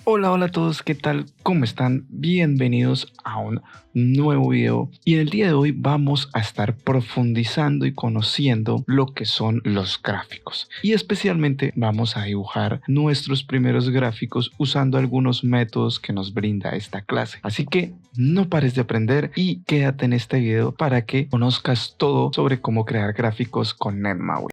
Hola, hola a todos, ¿qué tal? ¿Cómo están? Bienvenidos a un nuevo video y en el día de hoy vamos a estar profundizando y conociendo lo que son los gráficos y especialmente vamos a dibujar nuestros primeros gráficos usando algunos métodos que nos brinda esta clase. Así que no pares de aprender y quédate en este video para que conozcas todo sobre cómo crear gráficos con NetMaui.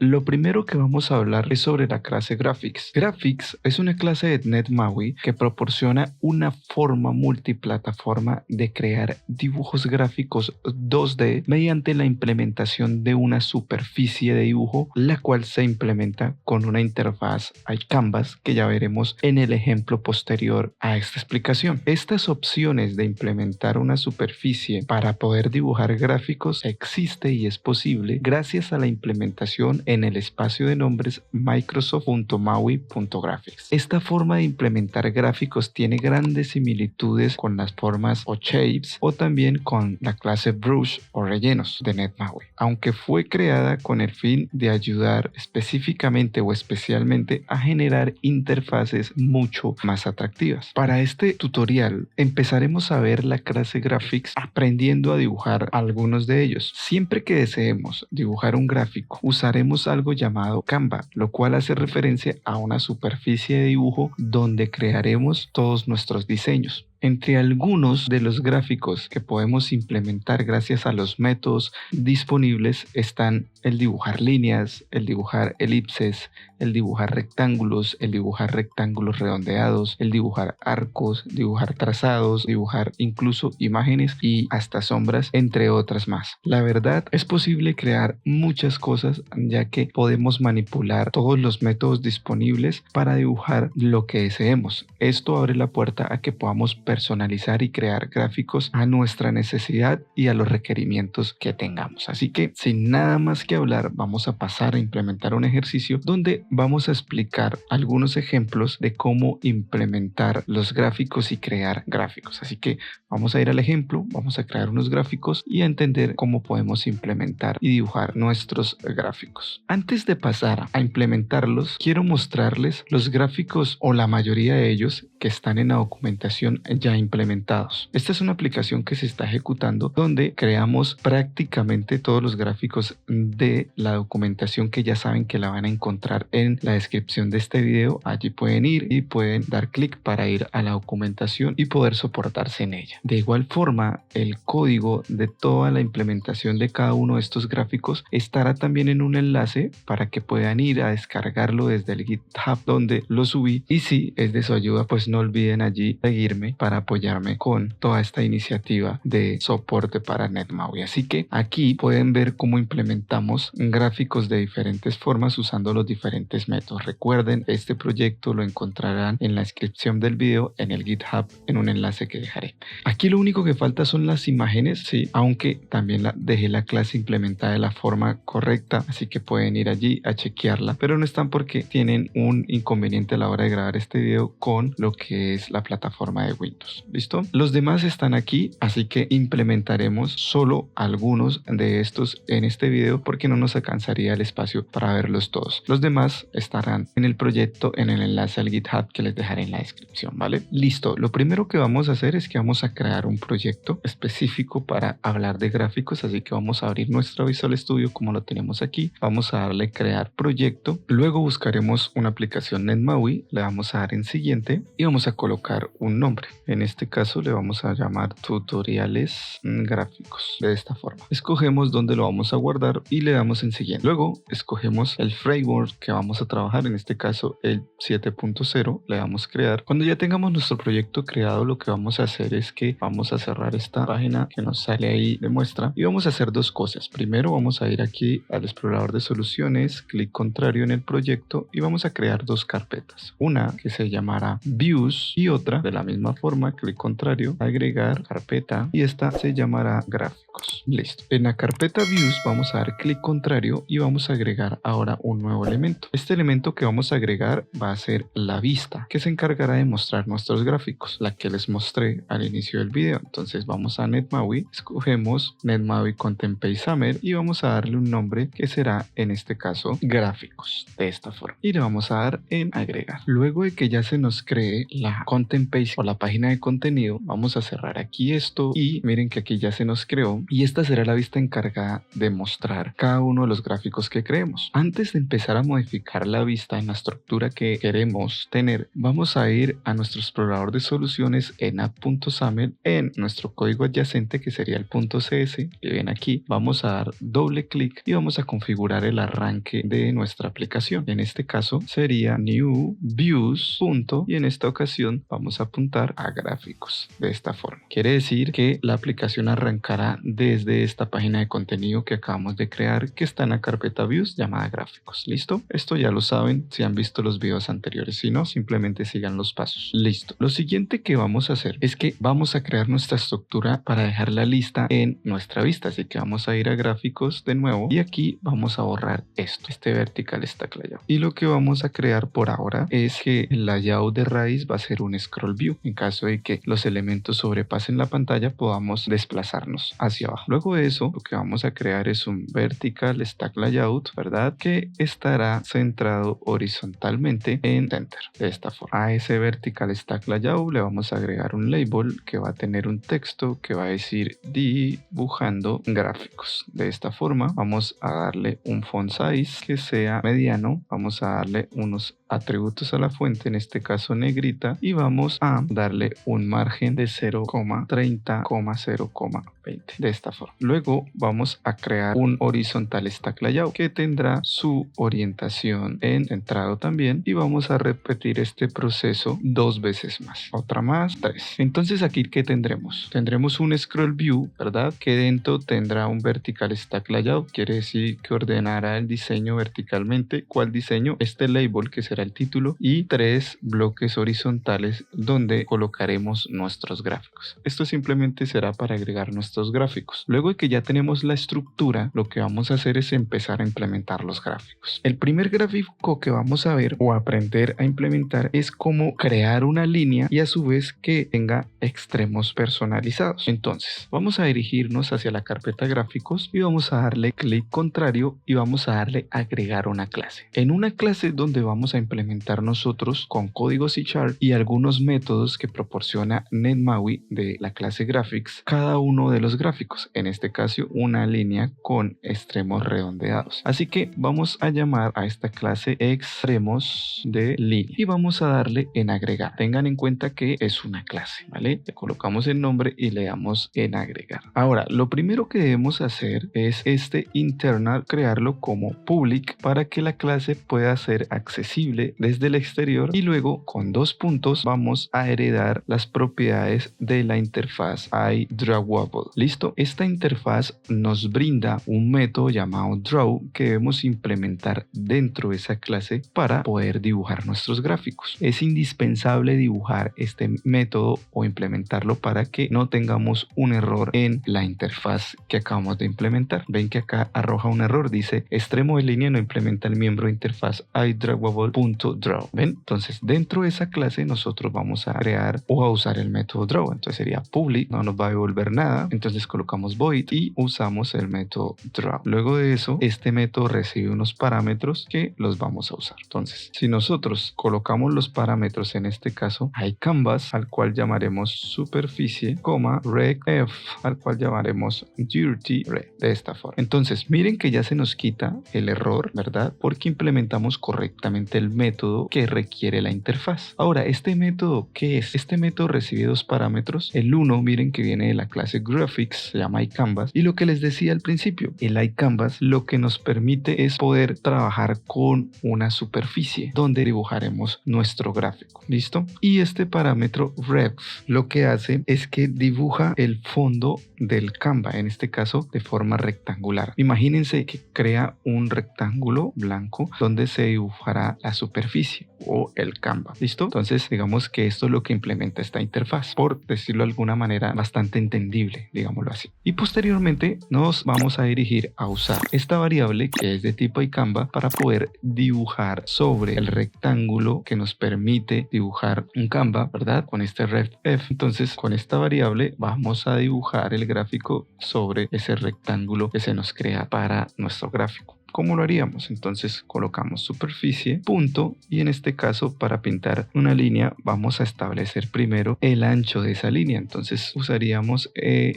Lo primero que vamos a hablar es sobre la clase Graphics. Graphics es una clase de NetMaui que proporciona una forma multiplataforma de crear dibujos gráficos 2D mediante la implementación de una superficie de dibujo, la cual se implementa con una interfaz iCanvas que ya veremos en el ejemplo posterior a esta explicación. Estas opciones de implementar una superficie para poder dibujar gráficos existe y es posible gracias a la implementación en el espacio de nombres Microsoft.maui.graphics. Esta forma de implementar gráficos tiene grandes similitudes con las formas o shapes o también con la clase brush o rellenos de NetMaui, aunque fue creada con el fin de ayudar específicamente o especialmente a generar interfaces mucho más atractivas. Para este tutorial empezaremos a ver la clase Graphics aprendiendo a dibujar algunos de ellos. Siempre que deseemos dibujar un gráfico usaremos algo llamado Canva, lo cual hace referencia a una superficie de dibujo donde crearemos todos nuestros diseños. Entre algunos de los gráficos que podemos implementar gracias a los métodos disponibles están el dibujar líneas, el dibujar elipses, el dibujar rectángulos redondeados, el dibujar arcos, dibujar trazados, dibujar incluso imágenes y hasta sombras, entre otras más. La verdad, es posible crear muchas cosas ya que podemos manipular todos los métodos disponibles para dibujar lo que deseemos. Esto abre la puerta a que podamos personalizar y crear gráficos a nuestra necesidad y a los requerimientos que tengamos. Así que sin nada más que hablar, vamos a pasar a implementar un ejercicio donde vamos a explicar algunos ejemplos de cómo implementar los gráficos y crear gráficos. Así que vamos a ir al ejemplo, vamos a crear unos gráficos y a entender cómo podemos implementar y dibujar nuestros gráficos. Antes de pasar a implementarlos, quiero mostrarles los gráficos o la mayoría de ellos que están en la documentación ya implementados. Esta es una aplicación que se está ejecutando donde creamos prácticamente todos los gráficos de la documentación que ya saben que la van a encontrar en la descripción de este video. Allí pueden ir y pueden dar clic para ir a la documentación y poder soportarse en ella. De igual forma, el código de toda la implementación de cada uno de estos gráficos estará también en un enlace para que puedan ir a descargarlo desde el GitHub donde lo subí, y si es de su ayuda pues no olviden allí seguirme para apoyarme con toda esta iniciativa de soporte para NetMaui. Así que aquí pueden ver cómo implementamos gráficos de diferentes formas usando los diferentes métodos. Recuerden, este proyecto lo encontrarán en la descripción del video en el GitHub en un enlace que dejaré. Aquí lo único que falta son las imágenes, sí, aunque también dejé la clase implementada de la forma correcta, así que pueden ir allí a chequearla, pero no están porque tienen un inconveniente a la hora de grabar este video con lo que es la plataforma de Windows. ¿Listo? Los demás están aquí, así que implementaremos solo algunos de estos en este video porque no nos alcanzaría el espacio para verlos todos. Los demás estarán en el proyecto en el enlace al GitHub que les dejaré en la descripción, ¿vale? Listo, lo primero que vamos a hacer es que vamos a crear un proyecto específico para hablar de gráficos, así que vamos a abrir nuestro Visual Studio como lo tenemos aquí, vamos a darle crear proyecto, luego buscaremos una aplicación NetMaui, le vamos a dar en siguiente y vamos a colocar un nombre. En este caso le vamos a llamar tutoriales gráficos, de esta forma. Escogemos dónde lo vamos a guardar y le damos en siguiente. Luego escogemos el framework que vamos a trabajar, en este caso el 7.0, le damos crear. Cuando ya tengamos nuestro proyecto creado, lo que vamos a hacer es que vamos a cerrar esta página que nos sale ahí de muestra y vamos a hacer dos cosas. Primero vamos a ir aquí al explorador de soluciones, clic contrario en el proyecto y vamos a crear dos carpetas. Una que se llamará views y otra de la misma forma forma, clic contrario, agregar carpeta y esta se llamará gráficos. Listo. En la carpeta views vamos a dar clic contrario y vamos a agregar ahora un nuevo elemento. Este elemento que vamos a agregar va a ser la vista, que se encargará de mostrar nuestros gráficos, la que les mostré al inicio del video. Entonces vamos a NetMaui, escogemos NetMaui Content Page Summer y vamos a darle un nombre que será en este caso gráficos, de esta forma, y le vamos a dar en agregar. Luego de que ya se nos cree la Content Page o la página de contenido, vamos a cerrar aquí esto y miren que aquí ya se nos creó y esta será la vista encargada de mostrar cada uno de los gráficos que creemos. Antes de empezar a modificar la vista en la estructura que queremos tener, vamos a ir a nuestro explorador de soluciones en app.xaml, en nuestro código adyacente que sería el .cs, que ven aquí, vamos a dar doble clic y vamos a configurar el arranque de nuestra aplicación. En este caso sería new views y en esta ocasión vamos a apuntar a gráficos, de esta forma. Quiere decir que la aplicación arrancará desde esta página de contenido que acabamos de crear, que está en la carpeta views llamada gráficos. ¿Listo? Esto ya lo saben si han visto los videos anteriores. Si no, simplemente sigan los pasos. Listo. Lo siguiente que vamos a hacer es que vamos a crear nuestra estructura para dejarla lista en nuestra vista. Así que vamos a ir a gráficos de nuevo y aquí vamos a borrar este vertical stack layout. Y lo que vamos a crear por ahora es que el layout de raíz va a ser un scroll view. En caso de que los elementos sobrepasen la pantalla, podamos desplazarnos hacia abajo. Luego de eso, lo que vamos a crear es un vertical stack layout, ¿verdad? Que estará centrado horizontalmente en center, de esta forma. A ese vertical stack layout le vamos a agregar un label que va a tener un texto que va a decir dibujando gráficos. De esta forma vamos a darle un font size que sea mediano, vamos a darle unos atributos a la fuente, en este caso negrita, y vamos a darle un margen de 0,30,0,20, de esta forma. Luego vamos a crear un horizontal stack layout que tendrá su orientación en centrado también y vamos a repetir este proceso 2 veces más, otra más, 3. Entonces aquí ¿qué tendremos? Tendremos un scroll view, ¿verdad? Que dentro tendrá un vertical stack layout, quiere decir que ordenará el diseño verticalmente. ¿Cuál diseño? Este label que será el título y 3 bloques horizontales donde colocaremos nuestros gráficos. Esto simplemente será para agregar nuestros gráficos. Luego de que ya tenemos la estructura, lo que vamos a hacer es empezar a implementar los gráficos. El primer gráfico que vamos a ver o aprender a implementar es cómo crear una línea y a su vez que tenga extremos personalizados. Entonces vamos a dirigirnos hacia la carpeta gráficos y vamos a darle clic contrario y vamos a darle agregar una clase. En una clase donde vamos a implementar nosotros con código C# y algunos métodos que proporciona NetMaui de la clase graphics, cada uno de los gráficos, en este caso una línea con extremos redondeados. Así que vamos a llamar a esta clase extremos de línea y vamos a darle en agregar. Tengan en cuenta que es una clase, ¿vale? Le colocamos el nombre y le damos en agregar. Ahora, lo primero que debemos hacer es este internal, crearlo como public para que la clase pueda ser accesible desde el exterior y luego con 2 puntos vamos a heredar las propiedades de la interfaz iDrawable. Listo, esta interfaz nos brinda un método llamado draw que debemos implementar dentro de esa clase para poder dibujar nuestros gráficos. Es indispensable dibujar este método o implementarlo para que no tengamos un error en la interfaz que acabamos de implementar. Ven que acá arroja un error, dice extremo de línea no implementa el miembro de interfaz iDrawable.draw. ¿Ven? Entonces dentro de esa clase nosotros vamos a crear o a usar el método draw. Entonces sería public, no nos va a devolver nada, entonces colocamos void y usamos el método draw. Luego de eso este método recibe unos parámetros que los vamos a usar. Entonces si nosotros colocamos los parámetros, en este caso hay canvas al cual llamaremos superficie, rect f al cual llamaremos dirty red, de esta forma. Entonces miren que ya se nos quita el error, ¿verdad? Porque implementamos correctamente el método que requiere la interfaz. Ahora, ¿este método qué es? Este método recibe 2 parámetros. El uno, miren que viene de la clase graph Graphics, se llama iCanvas, y lo que les decía al principio, el iCanvas lo que nos permite es poder trabajar con una superficie donde dibujaremos nuestro gráfico. ¿Listo? Y este parámetro ref lo que hace es que dibuja el fondo del Canva, en este caso de forma rectangular. Imagínense que crea un rectángulo blanco donde se dibujará la superficie o el Canva. ¿Listo? Entonces digamos que esto es lo que implementa esta interfaz, por decirlo de alguna manera bastante entendible, digámoslo así. Y posteriormente nos vamos a dirigir a usar esta variable que es de tipo iCanva para poder dibujar sobre el rectángulo que nos permite dibujar un Canva, ¿verdad? Con este ref. Entonces con esta variable vamos a dibujar el gráfico sobre ese rectángulo que se nos crea para nuestro gráfico. ¿Cómo lo haríamos? Entonces colocamos superficie, punto, y en este caso para pintar una línea vamos a establecer primero el ancho de esa línea. Entonces usaríamos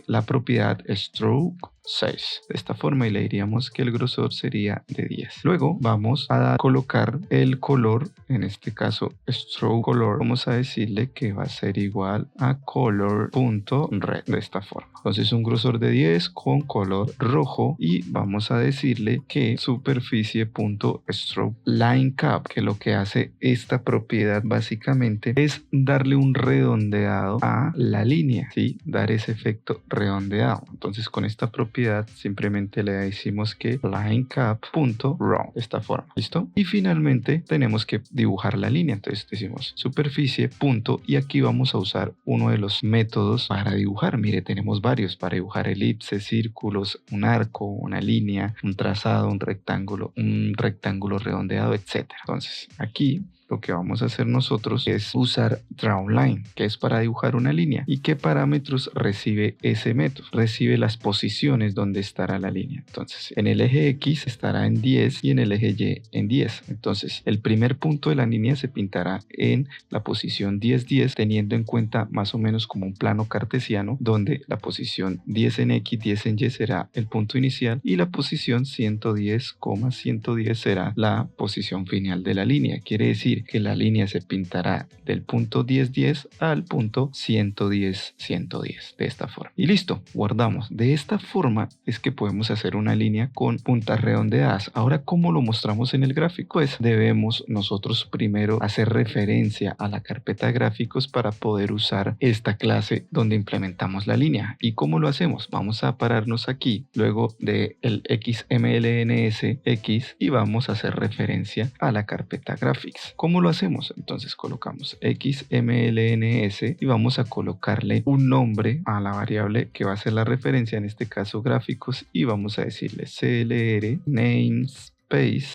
la propiedad stroke 6 de esta forma y le diríamos que el grosor sería de 10. Luego vamos a colocar el color, en este caso stroke color, vamos a decirle que va a ser igual a color.red de esta forma. Entonces un grosor de 10 con color rojo y vamos a decirle que superficie.stroke line cap, que lo que hace esta propiedad básicamente es darle un redondeado a la línea, ¿sí? Dar ese efecto redondeado. Entonces con esta propiedad simplemente le decimos que linecap.round de esta forma. ¿Listo? Y finalmente tenemos que dibujar la línea. Entonces decimos superficie punto y aquí vamos a usar uno de los métodos para dibujar. Mire, tenemos varios para dibujar elipses, círculos, un arco, una línea, un trazado, un rectángulo redondeado, etcétera. Entonces aquí lo que vamos a hacer nosotros es usar drawLine, que es para dibujar una línea. ¿Y qué parámetros recibe ese método? Recibe las posiciones donde estará la línea. Entonces, en el eje X estará en 10 y en el eje Y en 10. Entonces, el primer punto de la línea se pintará en la posición 10-10, teniendo en cuenta más o menos como un plano cartesiano, donde la posición 10 en X, 10 en Y será el punto inicial y la posición 110,110 será la posición final de la línea. Quiere decir que la línea se pintará del punto 10-10 al punto 110-110 de esta forma. Y listo, guardamos. De esta forma es que podemos hacer una línea con puntas redondeadas. Ahora, ¿cómo lo mostramos en el gráfico? Pues debemos nosotros primero hacer referencia a la carpeta de gráficos para poder usar esta clase donde implementamos la línea. ¿Y cómo lo hacemos? Vamos a pararnos aquí, luego del XMLNS y vamos a hacer referencia a la carpeta graphics. ¿Cómo lo hacemos? Entonces colocamos XMLNS y vamos a colocarle un nombre a la variable que va a ser la referencia, en este caso gráficos, y vamos a decirle CLR names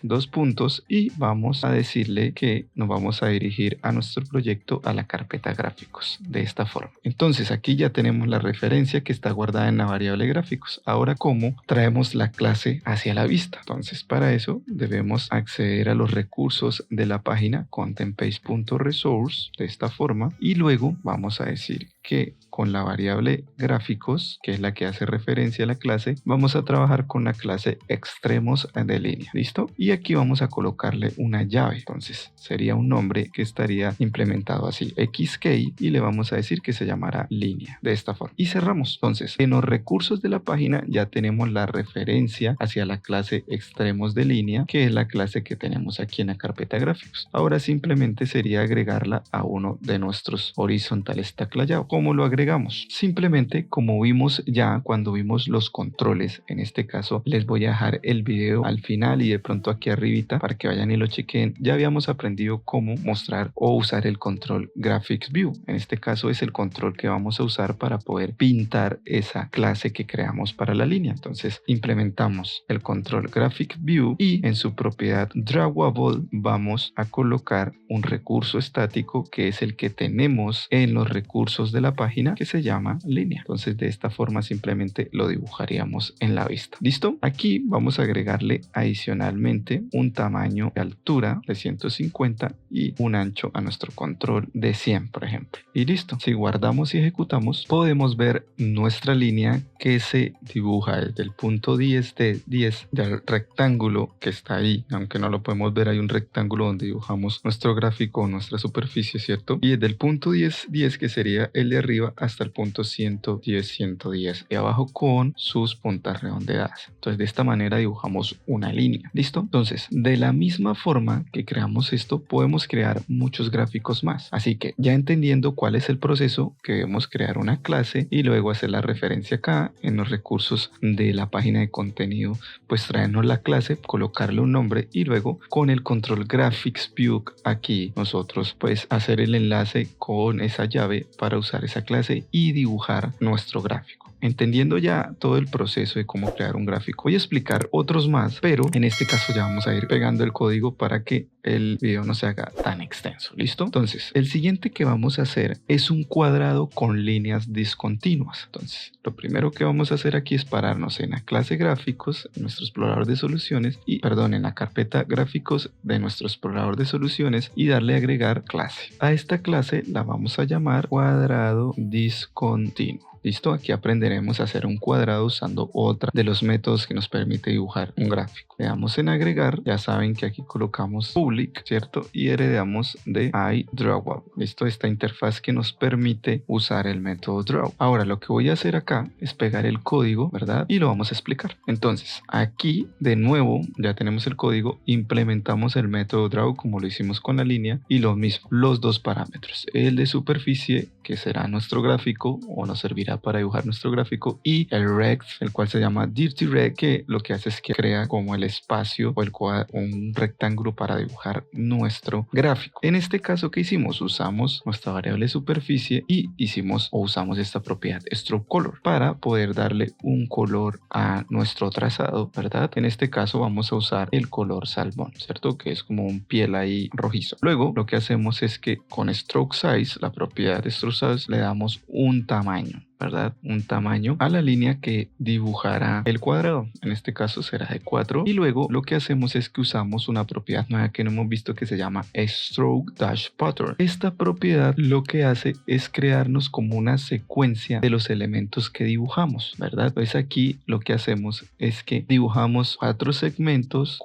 dos puntos y vamos a decirle que nos vamos a dirigir a nuestro proyecto a la carpeta gráficos de esta forma. Entonces aquí ya tenemos la referencia que está guardada en la variable gráficos. Ahora, ¿cómo traemos la clase hacia la vista? Entonces para eso debemos acceder a los recursos de la página contentpage.resource de esta forma y luego vamos a decir que con la variable gráficos, que es la que hace referencia a la clase, vamos a trabajar con la clase extremos de línea. ¿Listo? Y aquí vamos a colocarle una llave. Entonces sería un nombre que estaría implementado así, xk, y le vamos a decir que se llamará línea de esta forma. Y cerramos. Entonces en los recursos de la página ya tenemos la referencia hacia la clase extremos de línea, que es la clase que tenemos aquí en la carpeta gráficos. Ahora simplemente sería agregarla a uno de nuestros horizontales stack layout. ¿Cómo lo agregamos? Simplemente, como vimos ya cuando vimos los controles, en este caso les voy a dejar el video al final y de pronto aquí arribita para que vayan y lo chequen. Ya habíamos aprendido cómo mostrar o usar el control Graphics View. En este caso es el control que vamos a usar para poder pintar esa clase que creamos para la línea. Entonces implementamos el control Graphics View y en su propiedad Drawable vamos a colocar un recurso estático que es el que tenemos en los recursos de la página, que se llama línea. Entonces de esta forma simplemente lo dibujaríamos en la vista. ¿Listo? Aquí vamos a agregarle adicionalmente un tamaño de altura de 150 y un ancho a nuestro control de 100, por ejemplo. Y listo. Si guardamos y ejecutamos, podemos ver nuestra línea que se dibuja desde el punto 10 de 10 del rectángulo que está ahí. Aunque no lo podemos ver, hay un rectángulo donde dibujamos nuestro gráfico o nuestra superficie, ¿cierto? Y desde el punto 10, 10 que sería el el de arriba hasta el punto 110, 110 y abajo con sus puntas redondeadas. Entonces de esta manera dibujamos una línea. ¿Listo? Entonces de la misma forma que creamos esto podemos crear muchos gráficos más. Así que ya entendiendo cuál es el proceso, que debemos crear una clase y luego hacer la referencia acá en los recursos de la página de contenido, pues traernos la clase, colocarle un nombre y luego con el control graphics view aquí nosotros pues hacer el enlace con esa llave para usar esa clase y dibujar nuestro gráfico. Entendiendo ya todo el proceso de cómo crear un gráfico, voy a explicar otros más, pero en este caso ya vamos a ir pegando el código para que el video no se haga tan extenso. ¿Listo? Entonces, el siguiente que vamos a hacer es un cuadrado con líneas discontinuas. Entonces, lo primero que vamos a hacer aquí es pararnos en la clase gráficos, en nuestro explorador de soluciones, en la carpeta gráficos de nuestro explorador de soluciones y darle a agregar clase. A esta clase la vamos a llamar cuadrado discontinuo. ¿Listo? Aquí aprenderemos a hacer un cuadrado usando otra de los métodos que nos permite dibujar un gráfico. Le damos en agregar, ya saben que aquí colocamos public, ¿cierto? Y heredamos de iDrawable. ¿Listo? Esta interfaz que nos permite usar el método draw. Ahora lo que voy a hacer acá es pegar el código, ¿verdad? Y lo vamos a explicar. Entonces, aquí de nuevo ya tenemos el código, implementamos el método draw como lo hicimos con la línea y lo mismo, los dos parámetros, el de superficie que será nuestro gráfico o nos servirá para dibujar nuestro gráfico y el rect, el cual se llama dirty rect, que lo que hace es que crea como el espacio o un rectángulo para dibujar nuestro gráfico. En este caso, ¿qué hicimos? Usamos nuestra variable superficie y usamos esta propiedad stroke color para poder darle un color a nuestro trazado, ¿verdad? En este caso vamos a usar el color salmón, ¿cierto? Que es como un piel ahí rojizo. Luego lo que hacemos es que con stroke size, la propiedad de stroke size, le damos un tamaño, ¿verdad? Un tamaño a la línea que dibujará el cuadrado. En este caso será de 4. Y luego lo que hacemos es que usamos una propiedad nueva que no hemos visto que se llama stroke dash pattern. Esta propiedad lo que hace es crearnos como una secuencia de los elementos que dibujamos, ¿verdad? Pues aquí lo que hacemos es que dibujamos 4 segmentos,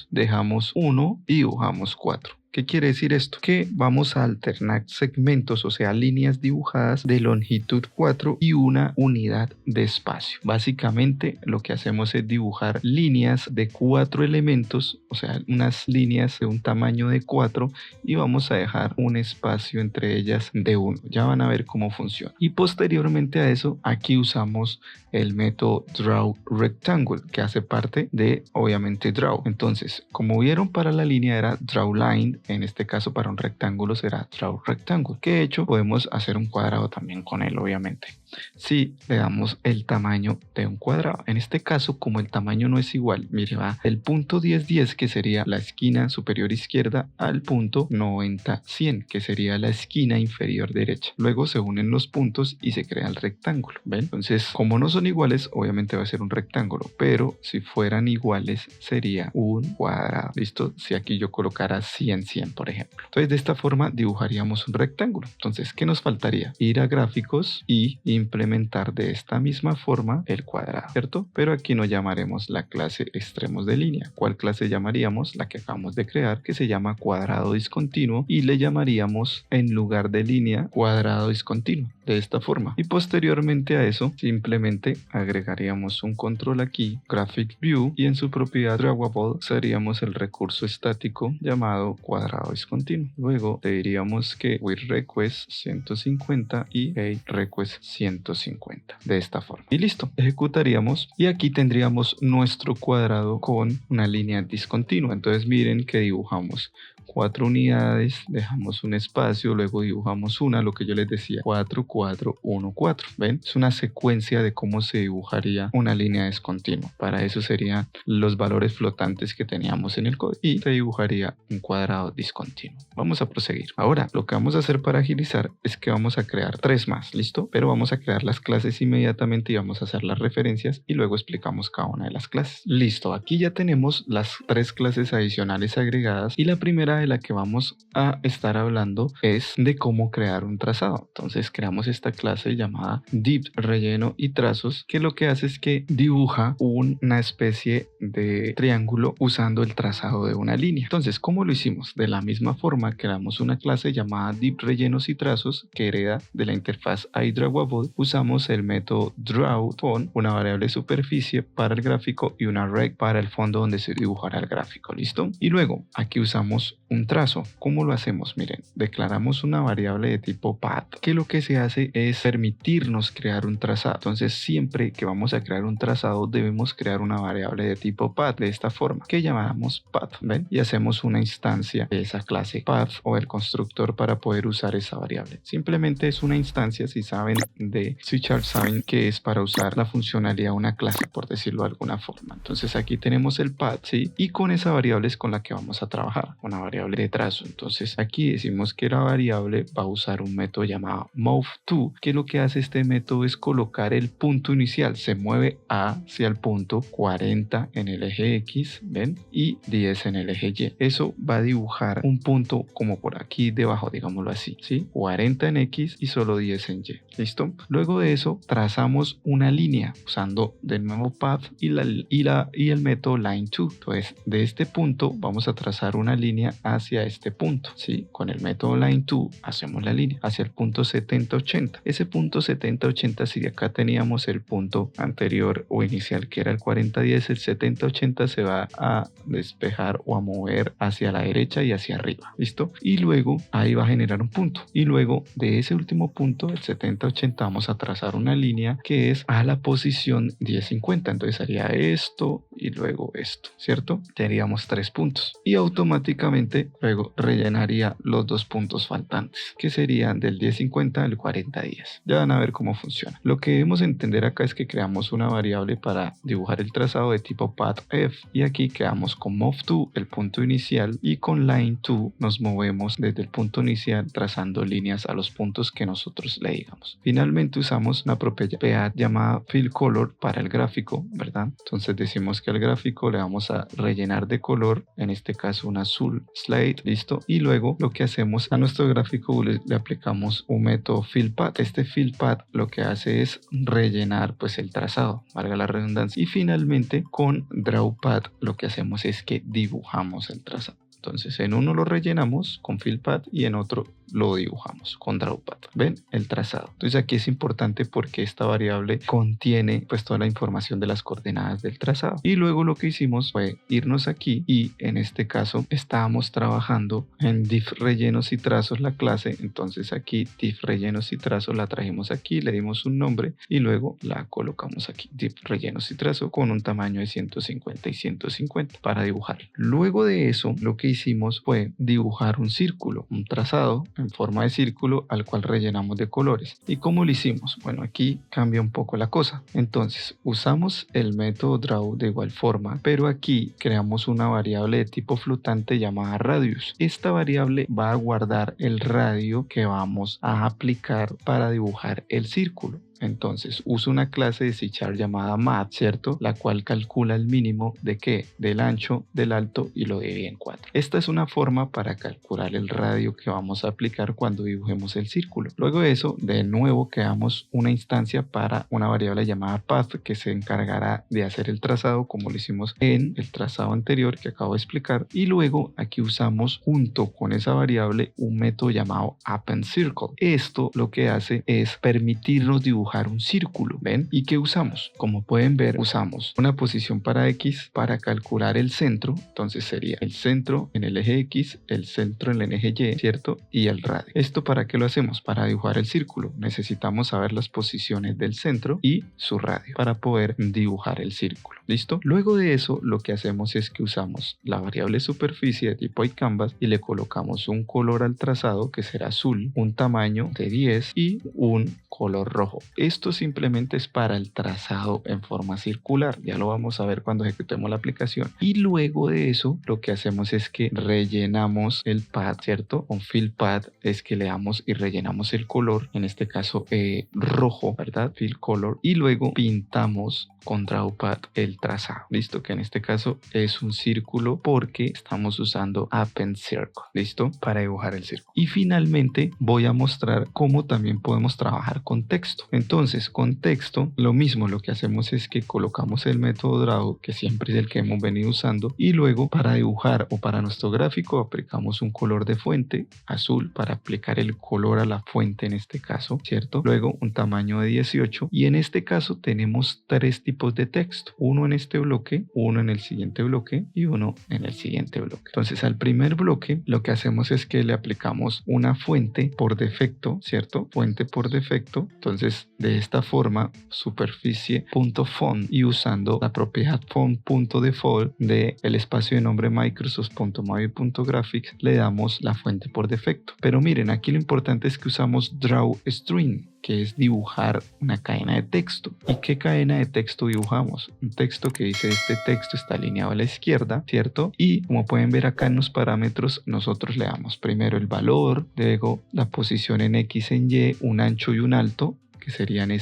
dejamos 1 y dibujamos 4. ¿Qué quiere decir esto? Que vamos a alternar segmentos, o sea, líneas dibujadas de longitud 4 y una unidad de espacio. Básicamente lo que hacemos es dibujar líneas de 4 elementos, o sea, unas líneas de un tamaño de 4 y vamos a dejar un espacio entre ellas de 1. Ya van a ver cómo funciona. Y posteriormente a eso, aquí usamos el método draw rectangle, que hace parte de, obviamente, draw. Entonces, como vieron, para la línea era draw line. En este caso para un rectángulo será draw rectangle, que de hecho podemos hacer un cuadrado también con él, obviamente, si le damos el tamaño de un cuadrado. En este caso, como el tamaño no es igual, mire, va el punto 10, 10, que sería la esquina superior izquierda, al punto 90, 100, que sería la esquina inferior derecha. Luego se unen los puntos y se crea el rectángulo. ¿Ven? Entonces, como no son iguales, obviamente va a ser un rectángulo, pero si fueran iguales sería un cuadrado. ¿Listo? Si aquí yo colocara 100, 100, por ejemplo. Entonces, de esta forma dibujaríamos un rectángulo. Entonces, ¿qué nos faltaría? Ir a gráficos y implementar de esta misma forma el cuadrado, ¿cierto? Pero aquí no llamaremos la clase extremos de línea. ¿Cuál clase llamaríamos? La que acabamos de crear, que se llama cuadrado discontinuo, y le llamaríamos en lugar de línea cuadrado discontinuo, de esta forma. Y posteriormente a eso, simplemente agregaríamos un control aquí, graphic view, y en su propiedad drawable seríamos el recurso estático llamado cuadrado discontinuo. Luego le diríamos que with request 150 y hey request 150, de esta forma. Y listo, ejecutaríamos y aquí tendríamos nuestro cuadrado con una línea discontinua. Entonces miren que dibujamos 4 unidades, dejamos un espacio, luego dibujamos una, lo que yo les decía, 4, 4, 1, 4. ¿Ven? Es una secuencia de cómo se dibujaría una línea discontinua. Para eso serían los valores flotantes que teníamos en el código y se dibujaría un cuadrado discontinuo. Vamos a proseguir. Ahora, lo que vamos a hacer para agilizar es que vamos a crear 3 más, ¿listo? Pero vamos a crear las clases inmediatamente y vamos a hacer las referencias y luego explicamos cada una de las clases. Listo, aquí ya tenemos las 3 clases adicionales agregadas y la primera de la que vamos a estar hablando es de cómo crear un trazado. Entonces creamos esta clase llamada div relleno y trazos, que lo que hace es que dibuja una especie de triángulo usando el trazado de una línea. Entonces, ¿cómo lo hicimos? De la misma forma creamos una clase llamada div rellenos y trazos que hereda de la interfaz iDrawable. Usamos el método drawFont, una variable superficie para el gráfico y una rect para el fondo donde se dibujará el gráfico. ¿Listo? Y luego aquí usamos un trazo. ¿Cómo lo hacemos? Miren, declaramos una variable de tipo path, que lo que se hace es permitirnos crear un trazado. Entonces, siempre que vamos a crear un trazado debemos crear una variable de tipo path de esta forma, que llamamos path, ¿ven? Y hacemos una instancia de esa clase path o el constructor para poder usar esa variable. Simplemente es una instancia. Si saben de C# saben que es para usar la funcionalidad de una clase, por decirlo de alguna forma. Entonces aquí tenemos el path, ¿sí? Y con esa variable es con la que vamos a trabajar, una variable de trazo. Entonces aquí decimos que la variable va a usar un método llamado moveTo, que lo que hace este método es colocar el punto inicial. Se mueve hacia el punto 40 en el eje X, ¿ven? Y 10 en el eje Y. Eso va a dibujar un punto como por aquí debajo, digámoslo así, ¿sí? 40 en X y solo 10 en Y. ¿Listo? Luego de eso trazamos una línea usando de nuevo path y el método line2. Entonces de este punto vamos a trazar una línea hacia este punto, ¿sí? Con el método line2 hacemos la línea hacia el punto 70-80. Ese punto 70-80, si de acá teníamos el punto anterior o inicial que era el 40-10, el 70-80 se va a despejar o a mover hacia la derecha y hacia arriba. ¿Listo? Y luego ahí va a generar un punto. Y luego de ese último punto, el 70-80, vamos a trazar una línea que es a la posición 10-50. Entonces haría esto y luego esto, ¿cierto? Tendríamos 3 puntos. Y automáticamente luego rellenaría los 2 puntos faltantes, que serían del 10-50 al 40-10. Ya van a ver cómo funciona. Lo que debemos entender acá es que creamos una variable para dibujar el trazado de tipo pathF. Y aquí quedamos con moveTo, el punto inicial, y con line2 nos movemos desde el punto inicial trazando líneas a los puntos que nosotros le digamos. Finalmente usamos una propiedad llamada fillColor para el gráfico, ¿verdad? Entonces decimos que al gráfico le vamos a rellenar de color, en este caso un azul slate, listo. Y luego lo que hacemos a nuestro gráfico le aplicamos un método fillPath. Este fillPath lo que hace es rellenar pues el trazado, valga la redundancia. Y finalmente con drawPath lo que hacemos es que dibujamos el trazado. Entonces en uno lo rellenamos con fillPath y en otro lo dibujamos con drawPath. ¿Ven? El trazado. Entonces aquí es importante porque esta variable contiene pues toda la información de las coordenadas del trazado. Y luego lo que hicimos fue irnos aquí y en este caso estábamos trabajando en div rellenos y trazos la clase. Entonces aquí div rellenos y trazos la trajimos aquí, le dimos un nombre y luego la colocamos aquí. Div rellenos y trazos con un tamaño de 150 y 150 para dibujar. Luego de eso lo que hicimos fue dibujar un círculo, un trazado en forma de círculo al cual rellenamos de colores. ¿Y cómo lo hicimos? Bueno, aquí cambia un poco la cosa. Entonces usamos el método draw de igual forma, pero aquí creamos una variable de tipo flotante llamada radius. Esta variable va a guardar el radio que vamos a aplicar para dibujar el círculo. Entonces uso una clase de C# llamada math, ¿cierto? La cual calcula el mínimo de ¿qué? Del ancho, del alto y lo divide en 4. Esta es una forma para calcular el radio que vamos a aplicar cuando dibujemos el círculo. Luego de eso, de nuevo creamos una instancia para una variable llamada path que se encargará de hacer el trazado como lo hicimos en el trazado anterior que acabo de explicar. Y luego aquí usamos junto con esa variable un método llamado appendCircle. Esto lo que hace es permitirnos dibujar un círculo, ¿ven? ¿Y qué usamos? Como pueden ver, usamos una posición para X para calcular el centro. Entonces sería el centro en el eje X, el centro en el eje Y, ¿cierto? Y el radio. ¿Esto para qué lo hacemos? Para dibujar el círculo. Necesitamos saber las posiciones del centro y su radio para poder dibujar el círculo. ¿Listo? Luego de eso, lo que hacemos es que usamos la variable superficie de tipo iCanvas y le colocamos un color al trazado que será azul, un tamaño de 10 y un color rojo. Esto simplemente es para el trazado en forma circular. Ya lo vamos a ver cuando ejecutemos la aplicación. Y luego de eso, lo que hacemos es que rellenamos el pad, ¿cierto? Un fill pad es que le damos y rellenamos el color, en este caso rojo, ¿verdad? Fill color. Y luego pintamos con drawpad el trazado. Listo, que en este caso es un círculo porque estamos usando append circle. Listo, para dibujar el círculo. Y finalmente voy a mostrar cómo también podemos trabajar con texto. Entonces, con texto, lo mismo, lo que hacemos es que colocamos el método draw, que siempre es el que hemos venido usando, y luego para dibujar o para nuestro gráfico aplicamos un color de fuente azul para aplicar el color a la fuente en este caso, ¿cierto? Luego un tamaño de 18 y en este caso tenemos tres tipos de texto, uno en este bloque, uno en el siguiente bloque y uno en el siguiente bloque. Entonces al primer bloque lo que hacemos es que le aplicamos una fuente por defecto, ¿cierto? Fuente por defecto. Entonces de esta forma superficie.font y usando la propiedad font.default de el espacio de nombre Microsoft.movie.graphics le damos la fuente por defecto. Pero miren, aquí lo importante es que usamos drawString, que es dibujar una cadena de texto. ¿Y qué cadena de texto dibujamos? Un texto que dice este texto está alineado a la izquierda, ¿cierto? Y como pueden ver acá en los parámetros, nosotros le damos primero el valor, luego la posición en X, en Y, un ancho y un alto, que serían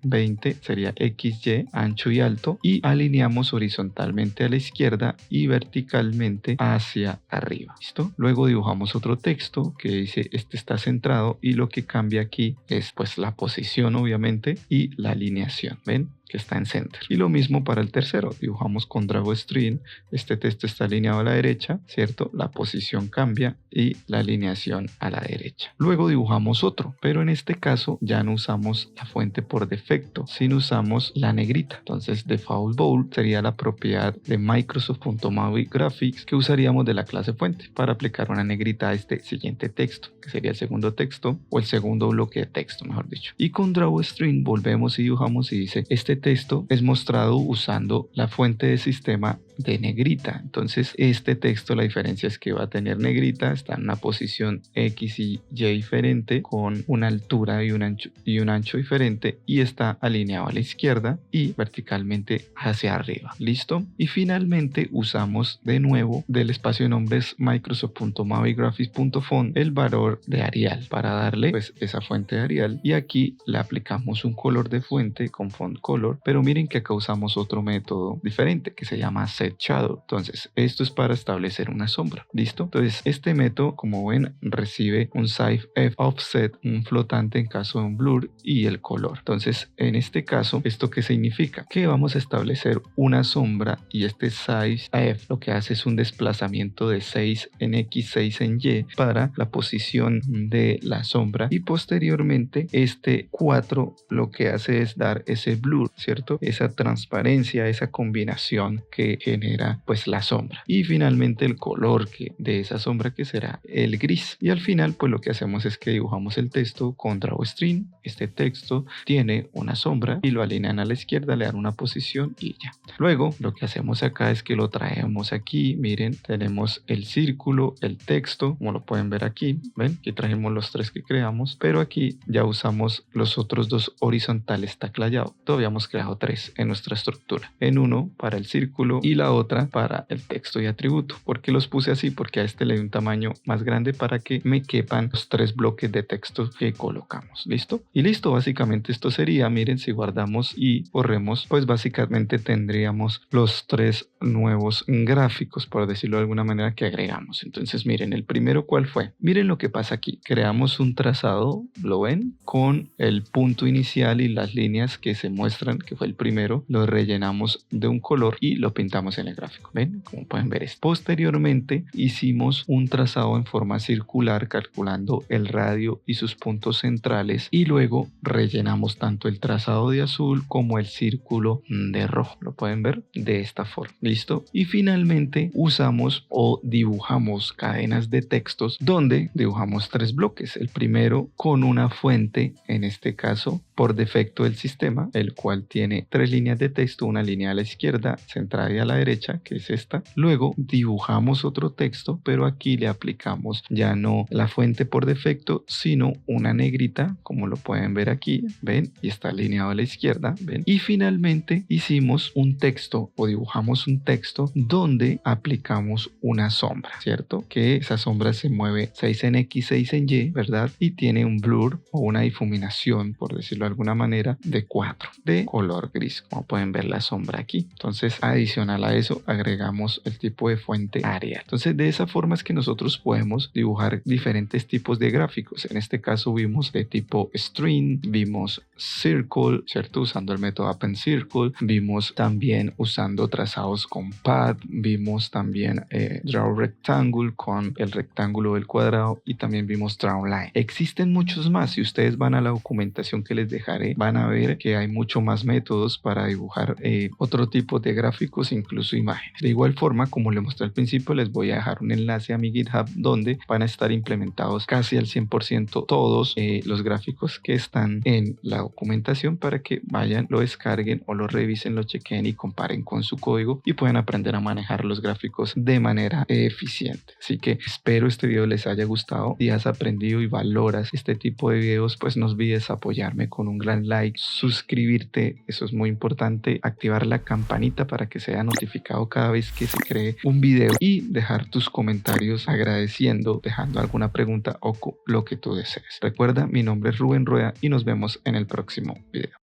20 sería XY, ancho y alto, y alineamos horizontalmente a la izquierda y verticalmente hacia arriba. ¿Listo? Luego dibujamos otro texto que dice este está centrado y lo que cambia aquí es pues la posición obviamente y la alineación. ¿Ven? Que está en center. Y lo mismo para el tercero, dibujamos con drawString, este texto está alineado a la derecha, ¿cierto? La posición cambia y la alineación a la derecha. Luego dibujamos otro, pero en este caso ya no usamos la fuente por defecto, sino usamos la negrita. Entonces default bold sería la propiedad de Microsoft.movie.graphics que usaríamos de la clase fuente para aplicar una negrita a este siguiente texto, que sería el segundo texto o el segundo bloque de texto, mejor dicho. Y con drawString volvemos y dibujamos y dice este texto es mostrado usando la fuente de sistema de negrita. Entonces este texto, la diferencia es que va a tener negrita, está en una posición X y Y diferente, con una altura y un ancho diferente, y está alineado a la izquierda y verticalmente hacia arriba. ¿Listo? Y finalmente usamos de nuevo del espacio de nombres Microsoft.moviegraphics.font el valor de Arial para darle pues esa fuente de Arial, y aquí le aplicamos un color de fuente con font color, pero miren que acá usamos otro método diferente que se llama set shadow. Entonces esto es para establecer una sombra. ¿Listo? Entonces este método, como ven, recibe un size f offset, un flotante en caso de un blur, y el color. Entonces en este caso, ¿esto qué significa? Que vamos a establecer una sombra y este size f lo que hace es un desplazamiento de 6 en X, 6 en Y para la posición de la sombra, y posteriormente este 4 lo que hace es dar ese blur, ¿cierto? Esa transparencia, esa combinación que genera pues la sombra, y finalmente el color de esa sombra, que será el gris. Y al final pues lo que hacemos es que dibujamos el texto con drawString. Este texto tiene una sombra y lo alinean a la izquierda, le dan una posición y ya. Luego lo que hacemos acá es que lo traemos aquí. Miren, tenemos el círculo, el texto, como lo pueden ver aquí. Ven, aquí trajimos los tres que creamos, pero aquí ya usamos los otros dos horizontales taclayado. Todavía hemos creado tres en nuestra estructura, en uno para el círculo y la otra para el texto y atributo. ¿Por qué los puse así? Porque a este le doy un tamaño más grande para que me quepan los tres bloques de texto que colocamos. ¿Listo? Y listo, básicamente esto sería. Miren, si guardamos y corremos, pues básicamente tendríamos los tres nuevos gráficos, por decirlo de alguna manera, que agregamos. Entonces miren, el primero, ¿cuál fue? Miren lo que pasa aquí. Creamos un trazado, ¿lo ven? Con el punto inicial y las líneas que se muestran, que fue el primero, lo rellenamos de un color y lo pintamos en el gráfico. ¿Ven? Como pueden ver esto. Posteriormente hicimos un trazado en forma circular calculando el radio y sus puntos centrales, y luego rellenamos tanto el trazado de azul como el círculo de rojo. Lo pueden ver de esta forma. ¿Listo? Y finalmente usamos o dibujamos cadenas de textos donde dibujamos tres bloques. El primero con una fuente, en este caso por defecto del sistema, el cual tiene tres líneas de texto, una línea a la izquierda, centrada y a la derecha, que es esta. Luego dibujamos otro texto, pero aquí le aplicamos ya no la fuente por defecto, sino una negrita, como lo pueden ver aquí, ven, y está alineado a la izquierda, ven. Y finalmente hicimos un texto o dibujamos un texto donde aplicamos una sombra, ¿cierto? Que esa sombra se mueve 6 en X, 6 en Y, ¿verdad? Y tiene un blur o una difuminación, por decirlo de alguna manera, de 4 de color gris, como pueden ver la sombra aquí. Entonces, adicional a eso, agregamos el tipo de fuente Arial. Entonces, de esa forma es que nosotros podemos dibujar diferentes tipos de gráficos. En este caso vimos de tipo string, vimos circle, ¿cierto? Usando el método append circle, vimos también usando trazados con pad, vimos también draw rectangle con el rectángulo del cuadrado y también vimos draw line. Existen muchos más. Si ustedes van a la documentación que les dejaré, van a ver que hay mucho más métodos para dibujar otro tipo de gráficos, incluso imágenes. De igual forma, como les mostré al principio, les voy a dejar un enlace a mi GitHub donde van a estar implementados casi al 100% todos los gráficos que están en la documentación para que vayan, lo descarguen o lo revisen, lo chequen y comparen con su código y puedan aprender a manejar los gráficos de manera eficiente. Así que espero este video les haya gustado. Si has aprendido y valoras este tipo de videos, pues no olvides apoyarme con un gran like, suscribirte, eso es muy importante, activar la campanita para que sea notificado cada vez que se cree un video y dejar tus comentarios agradeciendo, dejando alguna pregunta o lo que tú desees. Recuerda, mi nombre es Rubén Rueda y nos vemos en el próximo video.